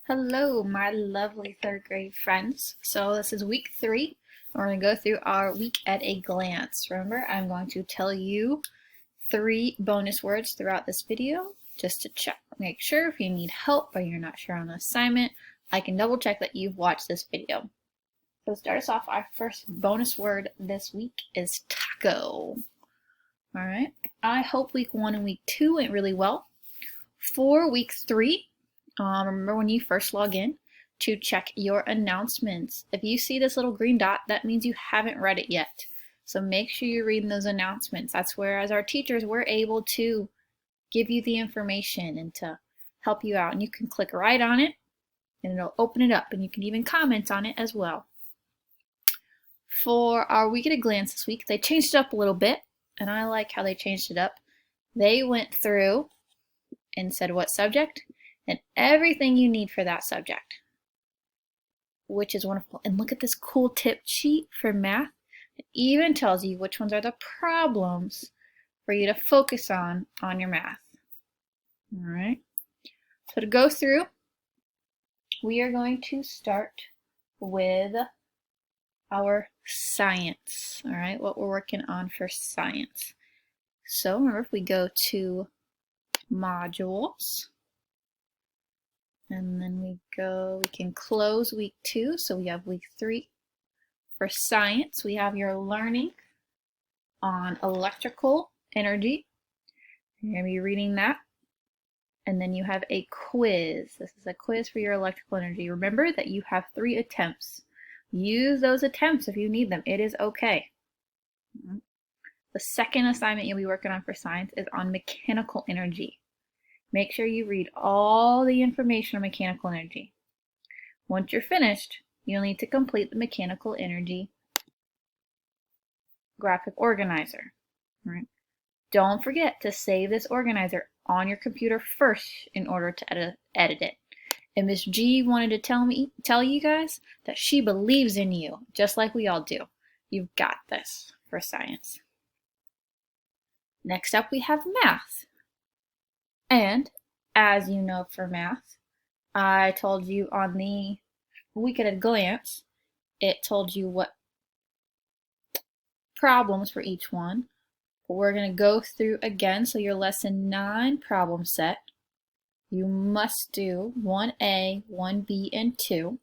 Hello, my lovely third grade friends. So this is week 3. We're going to go through our week at a glance. Remember, I'm going to tell you 3 bonus words throughout this video just to check. Make sure if you need help or you're not sure on the assignment, I can double check that you've watched this video. So to start us off, our first bonus word this week is taco. Alright, I hope week 1 and week 2 went really well. For week 3, remember when you first log in to check your announcements. If you see this little green dot, that means you haven't read it yet. So make sure you're reading those announcements. That's where, as our teachers, we're able to give you the information and to help you out. And you can click right on it and it'll open it up, and you can even comment on it as well. For our week at a glance this week, they changed it up a little bit, and I like how they changed it up. They went through and said what subject and everything you need for that subject, which is wonderful. And look at this cool tip sheet for math. It even tells you which ones are the problems for you to focus on your math. All right. So to go through, we are going to start with our science. All right, what we're working on for science. So remember, if we go to modules, and then we can close week 2, so we have week 3. For science, we have your learning on electrical energy. You're going to be reading that. And then you have a quiz. This is a quiz for your electrical energy. Remember that you have 3 attempts. Use those attempts if you need them. It is okay. The second assignment you'll be working on for science is on mechanical energy. Make sure you read all the information on mechanical energy. Once you're finished, you'll need to complete the mechanical energy graphic organizer. Right? Don't forget to save this organizer on your computer first in order to edit it. And Miss G wanted to tell you guys that she believes in you, just like we all do. You've got this for science. Next up, we have math. And as you know, for math, I told you on the week at a glance, it told you what problems for each one. But we're going to go through again. So your lesson 9 problem set, you must do 1A, 1B, and 2.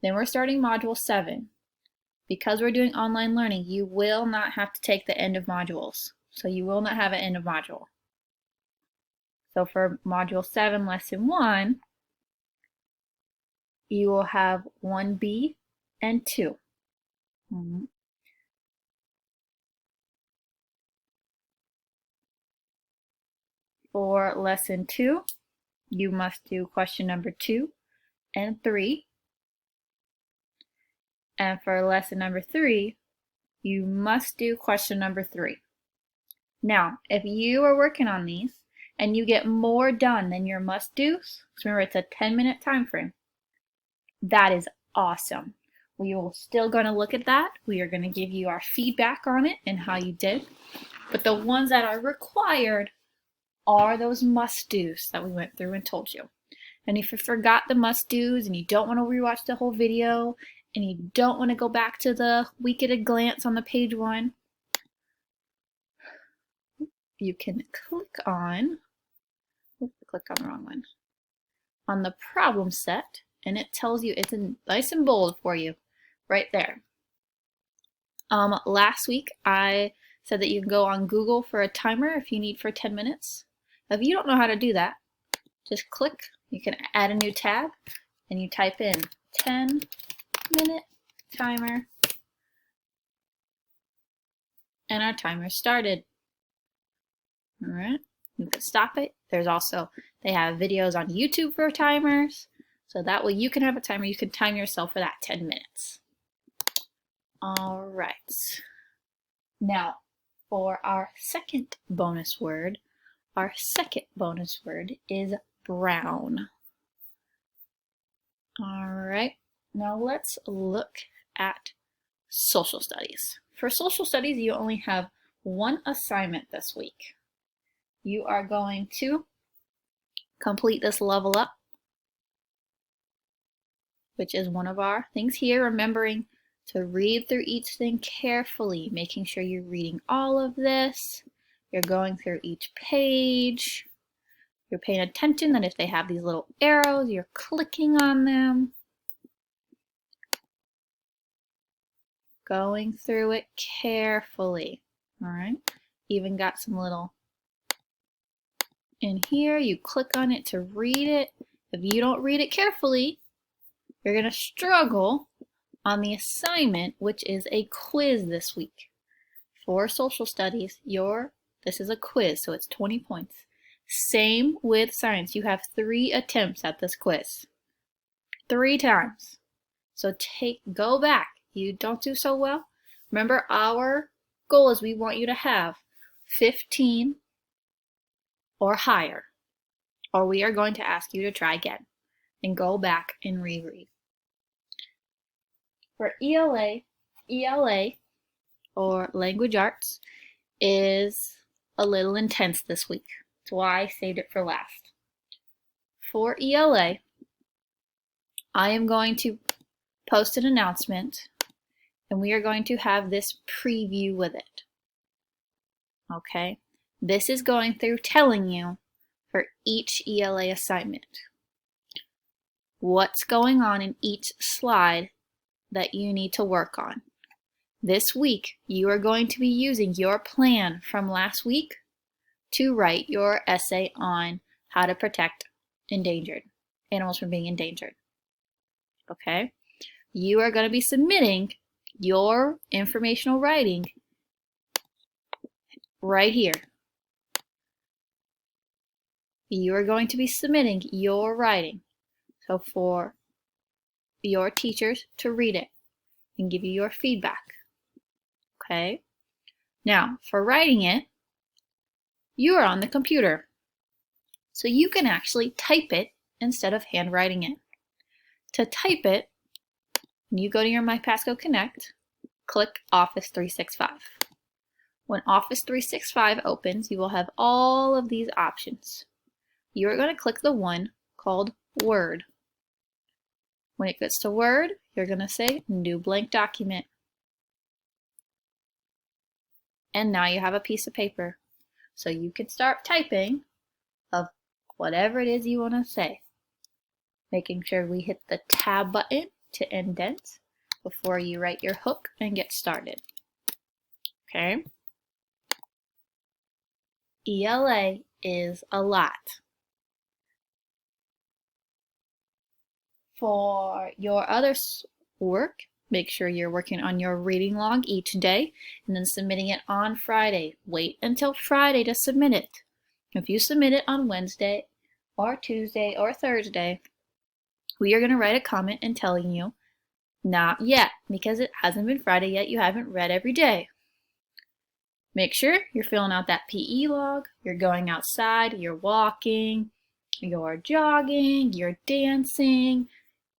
Then we're starting module 7. Because we're doing online learning, you will not have to take the end of modules. So you will not have an end of module. So for module 7, lesson 1, you will have 1B and 2. For lesson 2, you must do question number 2 and 3. And for lesson number 3, you must do question number 3. Now, if you are working on these and you get more done than your must-dos, remember it's a 10-minute time frame, that is awesome. We will still going to look at that. We are going to give you our feedback on it and how you did. But the ones that are required are those must-dos that we went through and told you. And if you forgot the must-dos and you don't want to rewatch the whole video and you don't want to go back to the week at a glance on the page 1, you can click on the wrong one, on the problem set, and it tells you, it's in nice and bold for you right there. Last week I said that you can go on Google for a timer if you need for 10 minutes. If you don't know how to do that, just click, you can add a new tab, and you type in 10-minute timer, and our timer started. All right, you can stop it. There's also, they have videos on YouTube for timers, so that way you can have a timer. You can time yourself for that 10 minutes. All right, now for our second bonus word. Our second bonus word is brown. All right, now let's look at social studies. For social studies, you only have 1 assignment this week. You are going to complete this level up which is one of our things here, remembering to read through each thing carefully, making sure you're reading all of this. You're going through each page. You're paying attention that if they have these little arrows, you're clicking on them. Going through it carefully. All right. Even got some little in here. You click on it to read it. If you don't read it carefully, you're going to struggle on the assignment, which is a quiz this week. For social studies, this is a quiz, so it's 20 points. Same with science. You have 3 attempts at this quiz. 3 times. So go back. You don't do so well. Remember, our goal is we want you to have 15 or higher, or we are going to ask you to try again and go back and reread. For ELA, or language arts, is a little intense this week. That's why I saved it for last. For ELA, I am going to post an announcement, and we are going to have this preview with it. Okay? This is going through telling you for each ELA assignment what's going on in each slide that you need to work on. This week, you are going to be using your plan from last week to write your essay on how to protect endangered animals from being endangered. Okay? You are going to be submitting your informational writing right here. You are going to be submitting your writing. So for your teachers to read it and give you your feedback. Okay? Now, for writing it, you are on the computer. So you can actually type it instead of handwriting it. To type it, you go to your My Pasco Connect, click Office 365. When Office 365 opens, you will have all of these options. You are going to click the one called Word. When it gets to Word, you're going to say New Blank Document. And now you have a piece of paper. So you can start typing of whatever it is you want to say. Making sure we hit the Tab button to indent before you write your hook and get started. Okay? ELA is a lot. For your other work, make sure you're working on your reading log each day and then submitting it on Friday. Wait until Friday to submit it. If you submit it on Wednesday or Tuesday or Thursday, we are going to write a comment and telling you, not yet, because it hasn't been Friday yet, you haven't read every day. Make sure you're filling out that PE log, you're going outside, you're walking, you're jogging, you're dancing,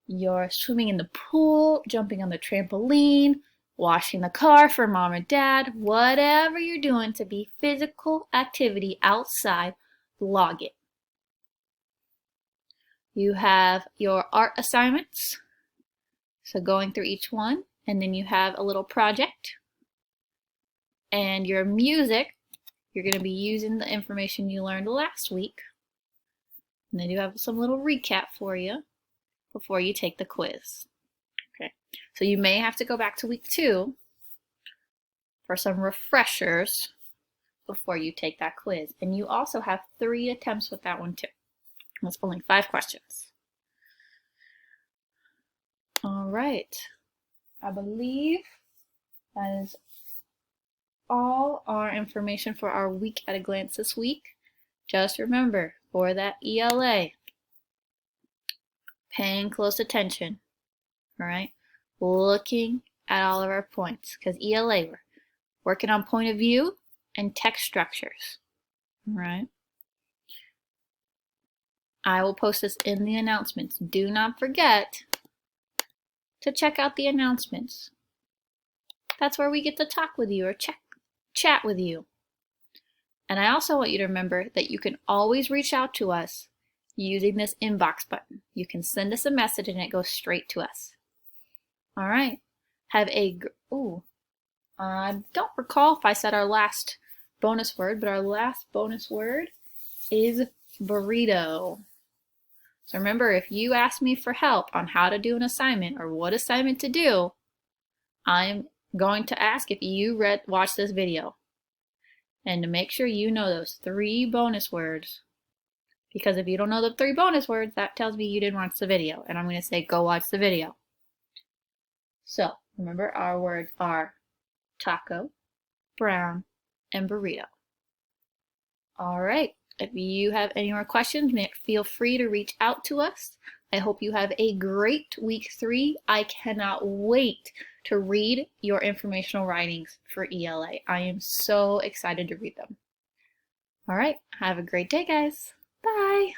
you're swimming in the pool, jumping on the trampoline, washing the car for mom or dad, whatever you're doing to be physical activity outside, log it. You have your art assignments, so going through each one, and then you have a little project. And your music, you're going to be using the information you learned last week. And then you have some little recap for you before you take the quiz. Okay, so you may have to go back to week 2 for some refreshers before you take that quiz. And you also have 3 attempts with that one too. That's only 5 questions. All right, I believe that is all our information for our week at a glance this week. Just remember, for that ELA, paying close attention, all right? Looking at all of our points, because ELA, we're working on point of view and text structures, all right? I will post this in the announcements. Do not forget to check out the announcements. That's where we get to talk with you or chat with you. And I also want you to remember that you can always reach out to us using this inbox button. You can send us a message and it goes straight to us. All right. Have a, I don't recall if I said our last bonus word, but our last bonus word is burrito. So remember, if you ask me for help on how to do an assignment or what assignment to do, I'm going to ask if you watch this video. And to make sure you know those 3 bonus words, because if you don't know the 3 bonus words, that tells me you didn't watch the video. And I'm going to say, go watch the video. So remember, our words are taco, brown, and burrito. All right. If you have any more questions, feel free to reach out to us. I hope you have a great week 3. I cannot wait to read your informational writings for ELA. I am so excited to read them. All right. Have a great day, guys. Bye.